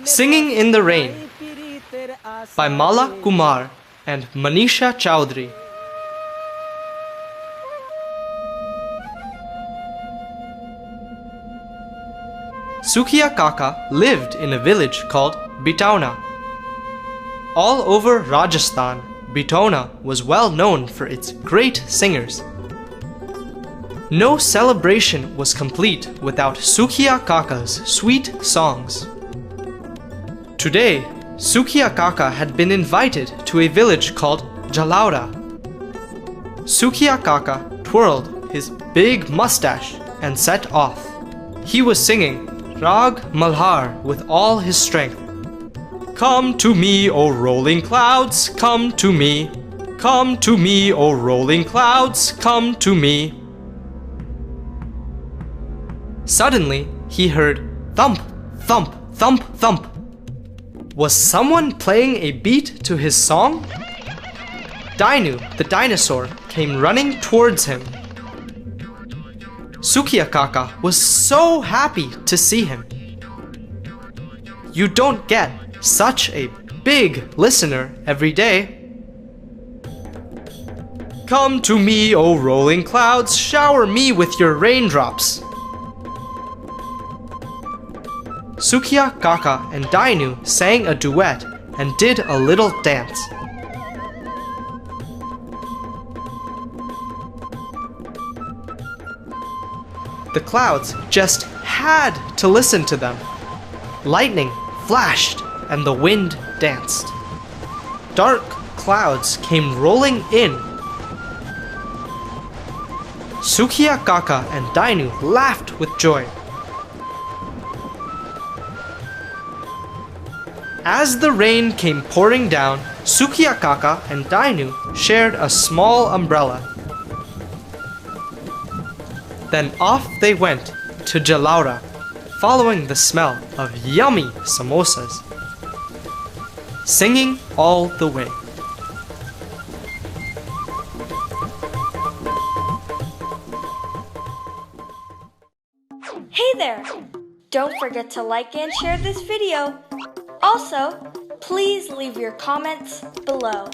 Singing in the Rain by Mala Kumar and Manisha Chowdhury. Sukhiya Kaka lived in a village called Bitauna. All over Rajasthan, Bitauna was well known for its great singers. No celebration was complete without Sukhiya Kaka's sweet songs. Today, Sukhiya Kaka had been invited to a village called Jalaura. Sukhiya Kaka twirled his big mustache and set off. He was singing Rag Malhar with all his strength. Come to me, O rolling clouds, come to me. Come to me, O rolling clouds, come to me. Suddenly, he heard thump, thump, thump, thump. Was someone playing a beat to his song? Dainu, the dinosaur, came running towards him. Sukhiya Kaka was so happy to see him. You don't get such a big listener every day. Come to me, O rolling clouds, shower me with your raindrops. Sukhiya Kaka and Dainu sang a duet and did a little dance. The clouds just had to listen to them. Lightning flashed and the wind danced. Dark clouds came rolling in. Sukhiya Kaka and Dainu laughed with joy. As the rain came pouring down, Sukhiya Kaka and Dainu shared a small umbrella. Then off they went to Jalaura, following the smell of yummy samosas, singing all the way. Hey there! Don't forget to like and share this video. Also, please leave your comments below.